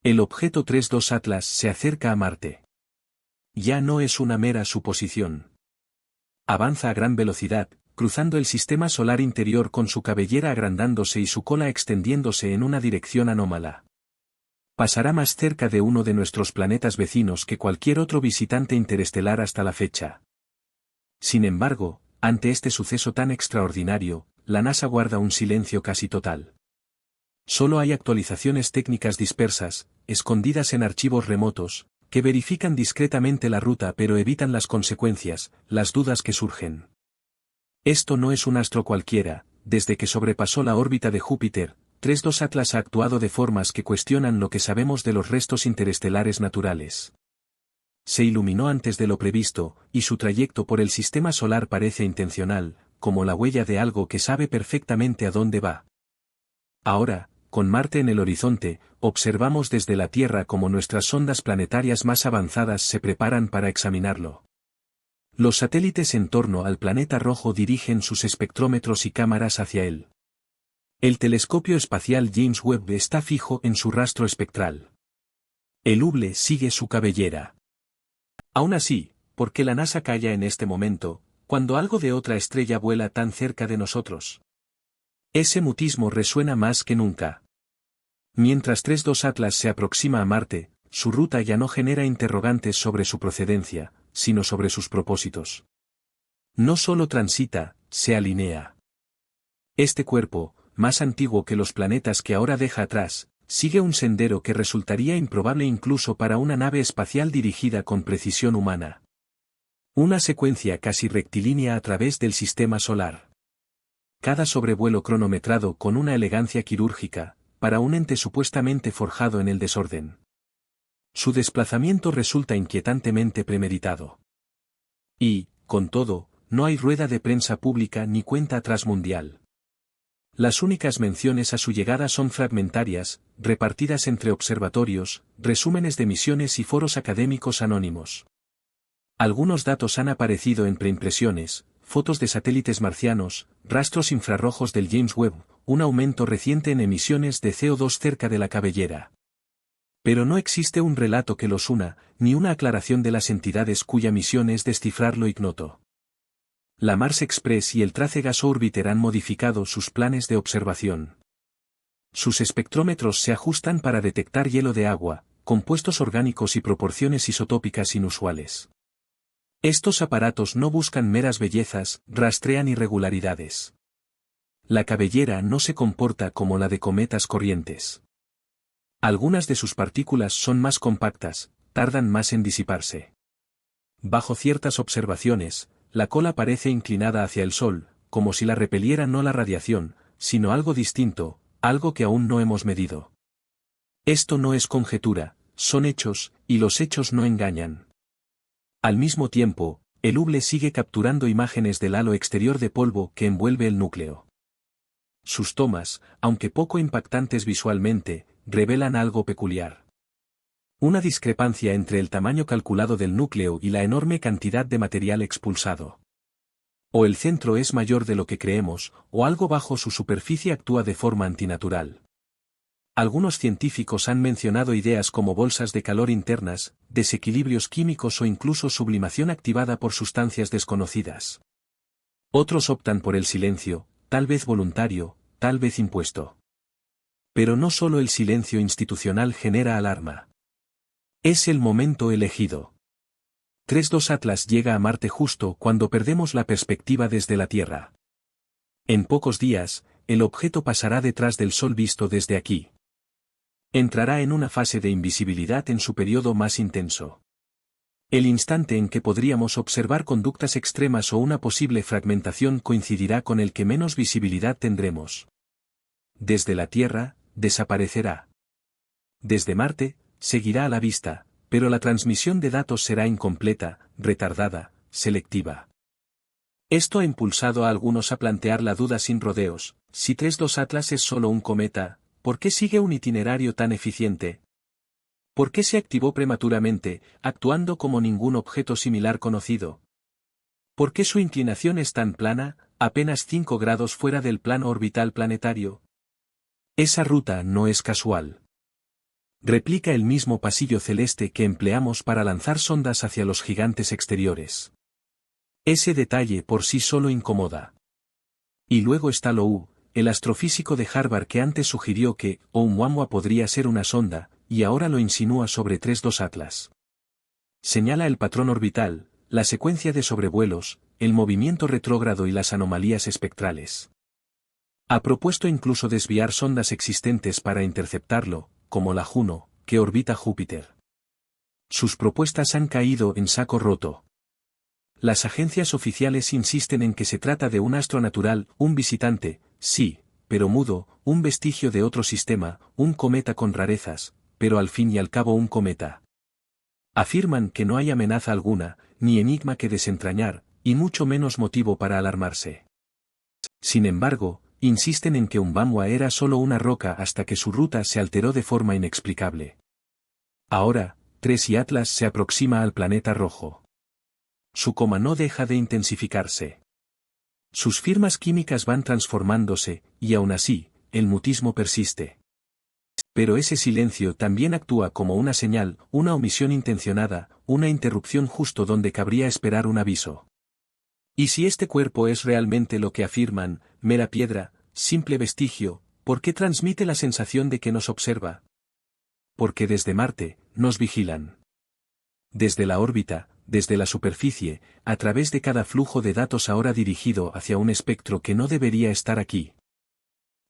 El objeto 3-2 Atlas se acerca a Marte. Ya no es una mera suposición. Avanza a gran velocidad, cruzando el sistema solar interior con su cabellera agrandándose y su cola extendiéndose en una dirección anómala. Pasará más cerca de uno de nuestros planetas vecinos que cualquier otro visitante interestelar hasta la fecha. Sin embargo, ante este suceso tan extraordinario, la NASA guarda un silencio casi total. Solo hay actualizaciones técnicas dispersas, escondidas en archivos remotos, que verifican discretamente la ruta pero evitan las consecuencias, las dudas que surgen. Esto no es un astro cualquiera, desde que sobrepasó la órbita de Júpiter, 3-2 Atlas ha actuado de formas que cuestionan lo que sabemos de los restos interestelares naturales. Se iluminó antes de lo previsto, y su trayecto por el sistema solar parece intencional, como la huella de algo que sabe perfectamente a dónde va. Ahora, con Marte en el horizonte, observamos desde la Tierra cómo nuestras sondas planetarias más avanzadas se preparan para examinarlo. Los satélites en torno al planeta rojo dirigen sus espectrómetros y cámaras hacia él. El telescopio espacial James Webb está fijo en su rastro espectral. El Hubble sigue su cabellera. Aún así, ¿por qué la NASA calla en este momento, cuando algo de otra estrella vuela tan cerca de nosotros? Ese mutismo resuena más que nunca. Mientras 3-2 Atlas se aproxima a Marte, su ruta ya no genera interrogantes sobre su procedencia, sino sobre sus propósitos. No solo transita, se alinea. Este cuerpo, más antiguo que los planetas que ahora deja atrás, sigue un sendero que resultaría improbable incluso para una nave espacial dirigida con precisión humana. Una secuencia casi rectilínea a través del sistema solar. Cada sobrevuelo cronometrado con una elegancia quirúrgica, para un ente supuestamente forjado en el desorden. Su desplazamiento resulta inquietantemente premeditado. Y, con todo, no hay rueda de prensa pública ni cuenta atrás mundial. Las únicas menciones a su llegada son fragmentarias, repartidas entre observatorios, resúmenes de misiones y foros académicos anónimos. Algunos datos han aparecido en preimpresiones, fotos de satélites marcianos, rastros infrarrojos del James Webb, un aumento reciente en emisiones de CO2 cerca de la cabellera. Pero no existe un relato que los una, ni una aclaración de las entidades cuya misión es descifrar lo ignoto. La Mars Express y el Trace Gas Orbiter han modificado sus planes de observación. Sus espectrómetros se ajustan para detectar hielo de agua, compuestos orgánicos y proporciones isotópicas inusuales. Estos aparatos no buscan meras bellezas, rastrean irregularidades. La cabellera no se comporta como la de cometas corrientes. Algunas de sus partículas son más compactas, tardan más en disiparse. Bajo ciertas observaciones, la cola parece inclinada hacia el Sol, como si la repeliera no la radiación, sino algo distinto, algo que aún no hemos medido. Esto no es conjetura, son hechos, y los hechos no engañan. Al mismo tiempo, el Hubble sigue capturando imágenes del halo exterior de polvo que envuelve el núcleo. Sus tomas, aunque poco impactantes visualmente, revelan algo peculiar. Una discrepancia entre el tamaño calculado del núcleo y la enorme cantidad de material expulsado. O el centro es mayor de lo que creemos, o algo bajo su superficie actúa de forma antinatural. Algunos científicos han mencionado ideas como bolsas de calor internas, desequilibrios químicos o incluso sublimación activada por sustancias desconocidas. Otros optan por el silencio, tal vez voluntario, tal vez impuesto. Pero no solo el silencio institucional genera alarma. Es el momento elegido. 3-2 Atlas llega a Marte justo cuando perdemos la perspectiva desde la Tierra. En pocos días, el objeto pasará detrás del Sol visto desde aquí. Entrará en una fase de invisibilidad en su periodo más intenso. El instante en que podríamos observar conductas extremas o una posible fragmentación coincidirá con el que menos visibilidad tendremos. Desde la Tierra, desaparecerá. Desde Marte, seguirá a la vista, pero la transmisión de datos será incompleta, retardada, selectiva. Esto ha impulsado a algunos a plantear la duda sin rodeos: si 3-2 Atlas es solo un cometa, ¿por qué sigue un itinerario tan eficiente? ¿Por qué se activó prematuramente, actuando como ningún objeto similar conocido? ¿Por qué su inclinación es tan plana, apenas 5 grados fuera del plano orbital planetario? Esa ruta no es casual. Replica el mismo pasillo celeste que empleamos para lanzar sondas hacia los gigantes exteriores. Ese detalle por sí solo incomoda. Y luego está Lou, el astrofísico de Harvard que antes sugirió que Oumuamua podría ser una sonda, y ahora lo insinúa sobre 3-2 Atlas. Señala el patrón orbital, la secuencia de sobrevuelos, el movimiento retrógrado y las anomalías espectrales. Ha propuesto incluso desviar sondas existentes para interceptarlo, como la Juno, que orbita Júpiter. Sus propuestas han caído en saco roto. Las agencias oficiales insisten en que se trata de un astro natural, un visitante, sí, pero mudo, un vestigio de otro sistema, un cometa con rarezas, pero al fin y al cabo un cometa. Afirman que no hay amenaza alguna, ni enigma que desentrañar, y mucho menos motivo para alarmarse. Sin embargo, insisten en que Oumuamua era solo una roca hasta que su ruta se alteró de forma inexplicable. Ahora, 3 y Atlas se aproxima al planeta rojo. Su coma no deja de intensificarse. Sus firmas químicas van transformándose, y aún así, el mutismo persiste. Pero ese silencio también actúa como una señal, una omisión intencionada, una interrupción justo donde cabría esperar un aviso. ¿Y si este cuerpo es realmente lo que afirman, mera piedra, simple vestigio, por qué transmite la sensación de que nos observa? Porque desde Marte, nos vigilan. Desde la órbita, desde la superficie, a través de cada flujo de datos ahora dirigido hacia un espectro que no debería estar aquí.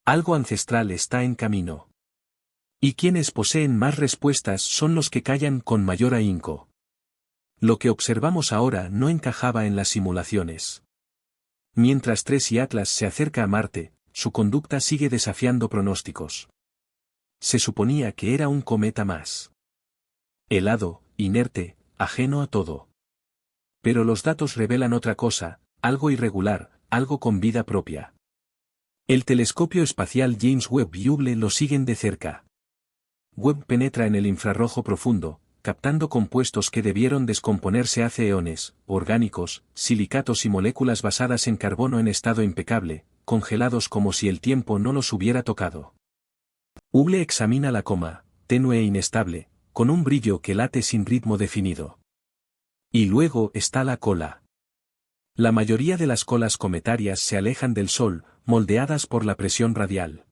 Algo ancestral está en camino. Y quienes poseen más respuestas son los que callan con mayor ahínco. Lo que observamos ahora no encajaba en las simulaciones. Mientras 3 y Atlas se acerca a Marte, su conducta sigue desafiando pronósticos. Se suponía que era un cometa más. Helado, inerte, ajeno a todo. Pero los datos revelan otra cosa, algo irregular, algo con vida propia. El telescopio espacial James Webb y Hubble lo siguen de cerca. Webb penetra en el infrarrojo profundo, captando compuestos que debieron descomponerse hace eones, orgánicos, silicatos y moléculas basadas en carbono en estado impecable, congelados como si el tiempo no los hubiera tocado. Hubble examina la coma, tenue e inestable, con un brillo que late sin ritmo definido. Y luego está la cola. La mayoría de las colas cometarias se alejan del Sol, moldeadas por la presión radial.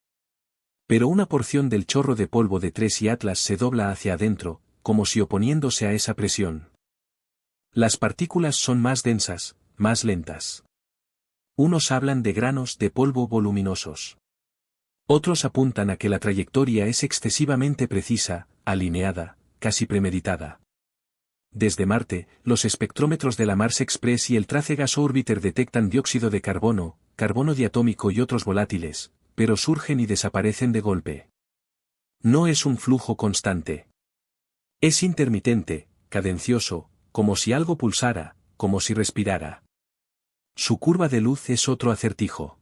Pero una porción del chorro de polvo de 3 y Atlas se dobla hacia adentro, como si oponiéndose a esa presión. Las partículas son más densas, más lentas. Unos hablan de granos de polvo voluminosos. Otros apuntan a que la trayectoria es excesivamente precisa, alineada, casi premeditada. Desde Marte, los espectrómetros de la Mars Express y el Trace Gas Orbiter detectan dióxido de carbono, carbono diatómico y otros volátiles, pero surgen y desaparecen de golpe. No es un flujo constante. Es intermitente, cadencioso, como si algo pulsara, como si respirara. Su curva de luz es otro acertijo.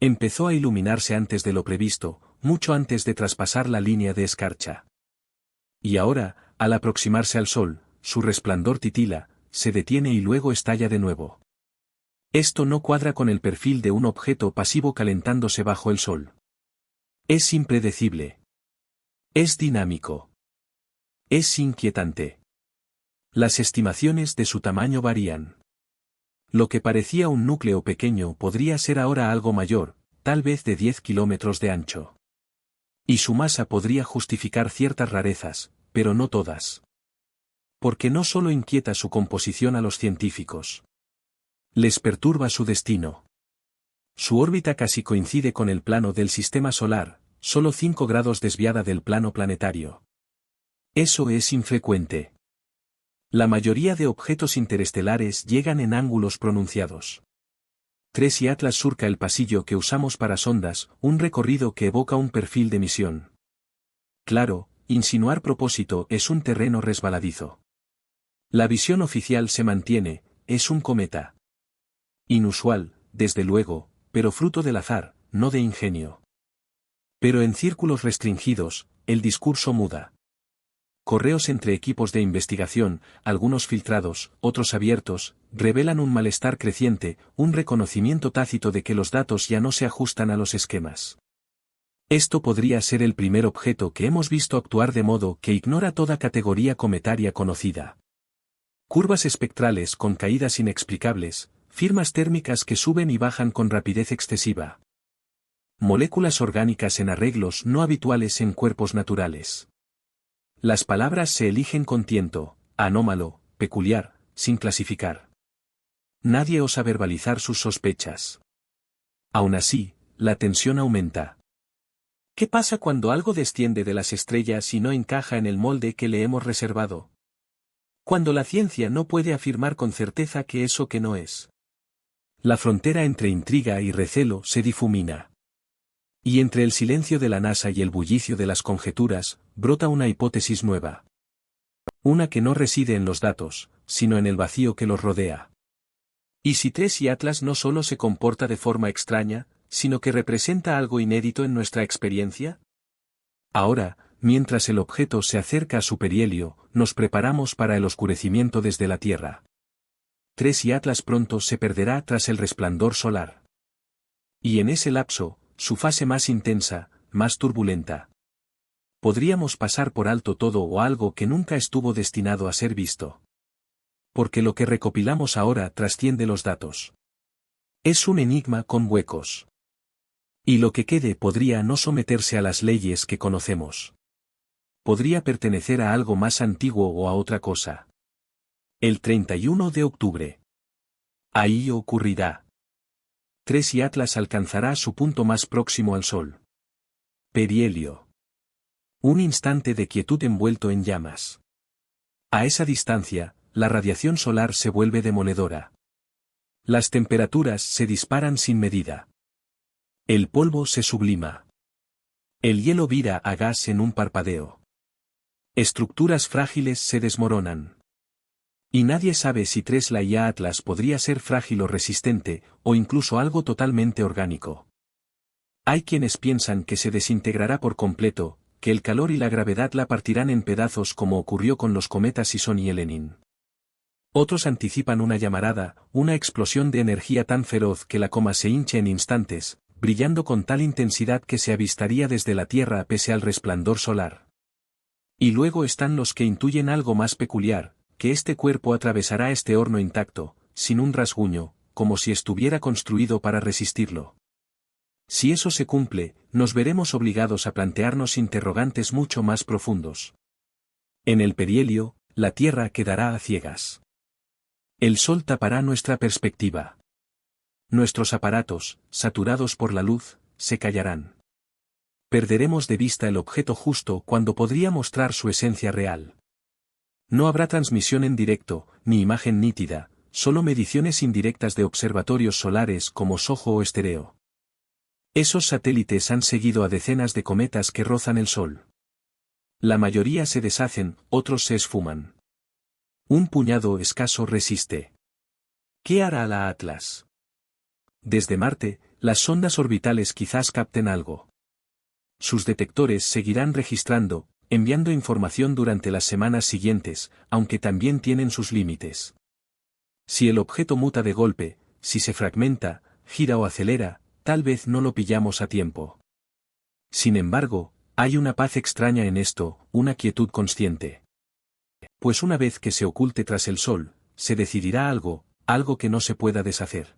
Empezó a iluminarse antes de lo previsto, mucho antes de traspasar la línea de escarcha. Y ahora, al aproximarse al Sol, su resplandor titila, se detiene y luego estalla de nuevo. Esto no cuadra con el perfil de un objeto pasivo calentándose bajo el Sol. Es impredecible. Es dinámico. Es inquietante. Las estimaciones de su tamaño varían. Lo que parecía un núcleo pequeño podría ser ahora algo mayor, tal vez de 10 kilómetros de ancho. Y su masa podría justificar ciertas rarezas, pero no todas. Porque no solo inquieta su composición a los científicos. Les perturba su destino. Su órbita casi coincide con el plano del sistema solar, solo 5 grados desviada del plano planetario. Eso es infrecuente. La mayoría de objetos interestelares llegan en ángulos pronunciados. 3 y Atlas surca el pasillo que usamos para sondas, un recorrido que evoca un perfil de misión. Claro, insinuar propósito es un terreno resbaladizo. La visión oficial se mantiene, es un cometa. Inusual, desde luego, pero fruto del azar, no de ingenio. Pero en círculos restringidos, el discurso muda. Correos entre equipos de investigación, algunos filtrados, otros abiertos, revelan un malestar creciente, un reconocimiento tácito de que los datos ya no se ajustan a los esquemas. Esto podría ser el primer objeto que hemos visto actuar de modo que ignora toda categoría cometaria conocida. Curvas espectrales con caídas inexplicables, firmas térmicas que suben y bajan con rapidez excesiva. Moléculas orgánicas en arreglos no habituales en cuerpos naturales. Las palabras se eligen con tiento, anómalo, peculiar, sin clasificar. Nadie osa verbalizar sus sospechas. Aún así, la tensión aumenta. ¿Qué pasa cuando algo desciende de las estrellas y no encaja en el molde que le hemos reservado? Cuando la ciencia no puede afirmar con certeza que eso que no es. La frontera entre intriga y recelo se difumina. Y entre el silencio de la NASA y el bullicio de las conjeturas, brota una hipótesis nueva. Una que no reside en los datos, sino en el vacío que los rodea. ¿Y si Tres y Atlas no solo se comporta de forma extraña, sino que representa algo inédito en nuestra experiencia? Ahora, mientras el objeto se acerca a su perihelio, nos preparamos para el oscurecimiento desde la Tierra. Tres y Atlas pronto se perderá tras el resplandor solar. Y en ese lapso, su fase más intensa, más turbulenta. Podríamos pasar por alto todo o algo que nunca estuvo destinado a ser visto. Porque lo que recopilamos ahora trasciende los datos. Es un enigma con huecos. Y lo que quede podría no someterse a las leyes que conocemos. Podría pertenecer a algo más antiguo o a otra cosa. El 31 de octubre. Ahí ocurrirá. Tres y Atlas alcanzará su punto más próximo al Sol. Perihelio. Un instante de quietud envuelto en llamas. A esa distancia, la radiación solar se vuelve demoledora. Las temperaturas se disparan sin medida. El polvo se sublima. El hielo vira a gas en un parpadeo. Estructuras frágiles se desmoronan. Y nadie sabe si Tesla y Atlas podría ser frágil o resistente, o incluso algo totalmente orgánico. Hay quienes piensan que se desintegrará por completo, que el calor y la gravedad la partirán en pedazos como ocurrió con los cometas Sison y Elenin. Otros anticipan una llamarada, una explosión de energía tan feroz que la coma se hinche en instantes, brillando con tal intensidad que se avistaría desde la Tierra pese al resplandor solar. Y luego están los que intuyen algo más peculiar, que este cuerpo atravesará este horno intacto, sin un rasguño, como si estuviera construido para resistirlo. Si eso se cumple, nos veremos obligados a plantearnos interrogantes mucho más profundos. En el perihelio, la Tierra quedará a ciegas. El Sol tapará nuestra perspectiva. Nuestros aparatos, saturados por la luz, se callarán. Perderemos de vista el objeto justo cuando podría mostrar su esencia real. No habrá transmisión en directo, ni imagen nítida, solo mediciones indirectas de observatorios solares como SOHO o Estereo. Esos satélites han seguido a decenas de cometas que rozan el Sol. La mayoría se deshacen, otros se esfuman. Un puñado escaso resiste. ¿Qué hará la Atlas? Desde Marte, las sondas orbitales quizás capten algo. Sus detectores seguirán registrando, enviando información durante las semanas siguientes, aunque también tienen sus límites. Si el objeto muta de golpe, si se fragmenta, gira o acelera, tal vez no lo pillamos a tiempo. Sin embargo, hay una paz extraña en esto, una quietud consciente. Pues una vez que se oculte tras el Sol, se decidirá algo, algo que no se pueda deshacer.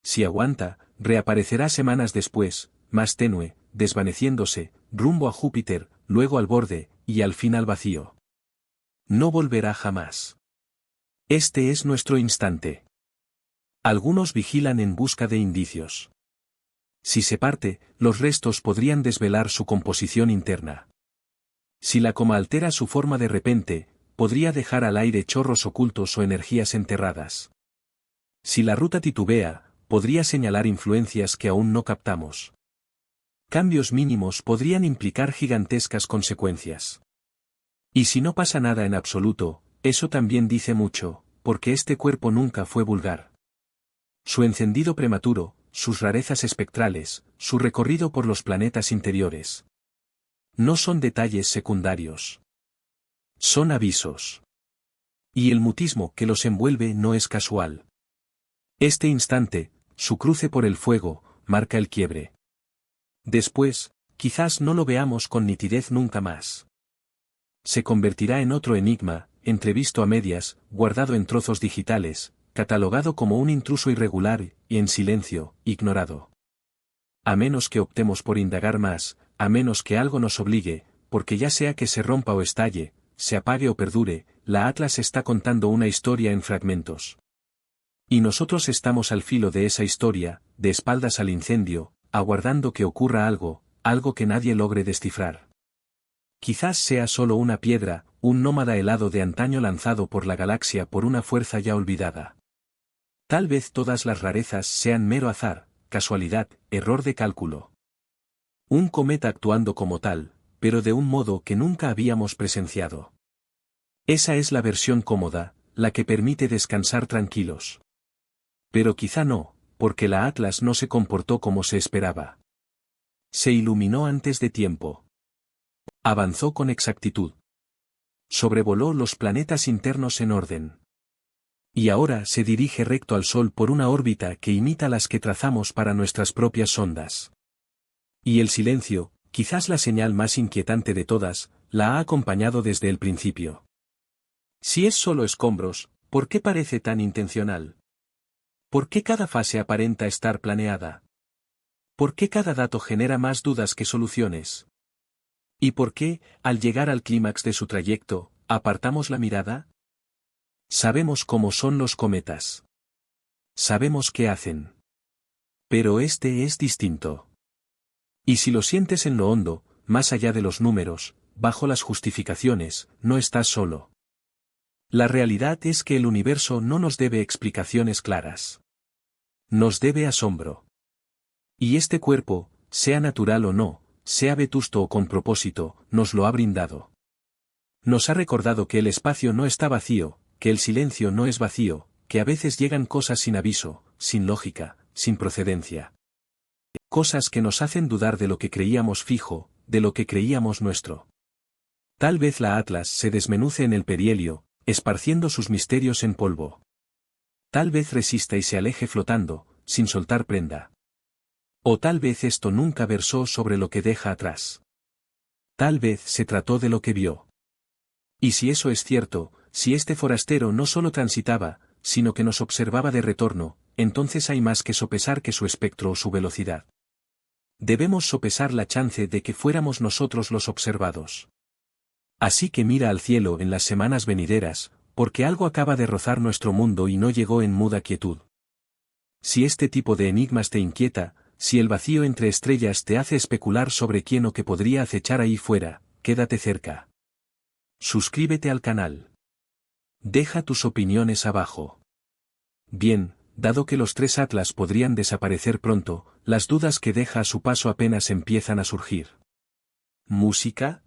Si aguanta, reaparecerá semanas después, más tenue, desvaneciéndose, rumbo a Júpiter, luego al borde, y al fin al vacío. No volverá jamás. Este es nuestro instante. Algunos vigilan en busca de indicios. Si se parte, los restos podrían desvelar su composición interna. Si la coma altera su forma de repente, podría dejar al aire chorros ocultos o energías enterradas. Si la ruta titubea, podría señalar influencias que aún no captamos. Cambios mínimos podrían implicar gigantescas consecuencias. Y si no pasa nada en absoluto, eso también dice mucho, porque este cuerpo nunca fue vulgar. Su encendido prematuro, sus rarezas espectrales, su recorrido por los planetas interiores. No son detalles secundarios. Son avisos. Y el mutismo que los envuelve no es casual. Este instante, su cruce por el fuego, marca el quiebre. Después, quizás no lo veamos con nitidez nunca más. Se convertirá en otro enigma, entrevisto a medias, guardado en trozos digitales, catalogado como un intruso irregular, y en silencio, ignorado. A menos que optemos por indagar más, a menos que algo nos obligue, porque ya sea que se rompa o estalle, se apague o perdure, la Atlas está contando una historia en fragmentos. Y nosotros estamos al filo de esa historia, de espaldas al incendio, aguardando que ocurra algo, algo que nadie logre descifrar. Quizás sea solo una piedra, un nómada helado de antaño lanzado por la galaxia por una fuerza ya olvidada. Tal vez todas las rarezas sean mero azar, casualidad, error de cálculo. Un cometa actuando como tal, pero de un modo que nunca habíamos presenciado. Esa es la versión cómoda, la que permite descansar tranquilos. Pero quizá no, porque la Atlas no se comportó como se esperaba. Se iluminó antes de tiempo. Avanzó con exactitud. Sobrevoló los planetas internos en orden. Y ahora se dirige recto al Sol por una órbita que imita las que trazamos para nuestras propias sondas. Y el silencio, quizás la señal más inquietante de todas, la ha acompañado desde el principio. Si es solo escombros, ¿por qué parece tan intencional? ¿Por qué cada fase aparenta estar planeada? ¿Por qué cada dato genera más dudas que soluciones? ¿Y por qué, al llegar al clímax de su trayecto, apartamos la mirada? Sabemos cómo son los cometas. Sabemos qué hacen. Pero este es distinto. Y si lo sientes en lo hondo, más allá de los números, bajo las justificaciones, no estás solo. La realidad es que el universo no nos debe explicaciones claras. Nos debe asombro. Y este cuerpo, sea natural o no, sea vetusto o con propósito, nos lo ha brindado. Nos ha recordado que el espacio no está vacío, que el silencio no es vacío, que a veces llegan cosas sin aviso, sin lógica, sin procedencia. Cosas que nos hacen dudar de lo que creíamos fijo, de lo que creíamos nuestro. Tal vez la Atlas se desmenuce en el perihelio, esparciendo sus misterios en polvo. Tal vez resista y se aleje flotando, sin soltar prenda. O tal vez esto nunca versó sobre lo que deja atrás. Tal vez se trató de lo que vio. Y si eso es cierto, si este forastero no solo transitaba, sino que nos observaba de retorno, entonces hay más que sopesar que su espectro o su velocidad. Debemos sopesar la chance de que fuéramos nosotros los observados. Así que mira al cielo en las semanas venideras, porque algo acaba de rozar nuestro mundo y no llegó en muda quietud. Si este tipo de enigmas te inquieta, si el vacío entre estrellas te hace especular sobre quién o qué podría acechar ahí fuera, quédate cerca. Suscríbete al canal. Deja tus opiniones abajo. Bien, dado que los 3 Atlas podrían desaparecer pronto, las dudas que deja a su paso apenas empiezan a surgir. Música,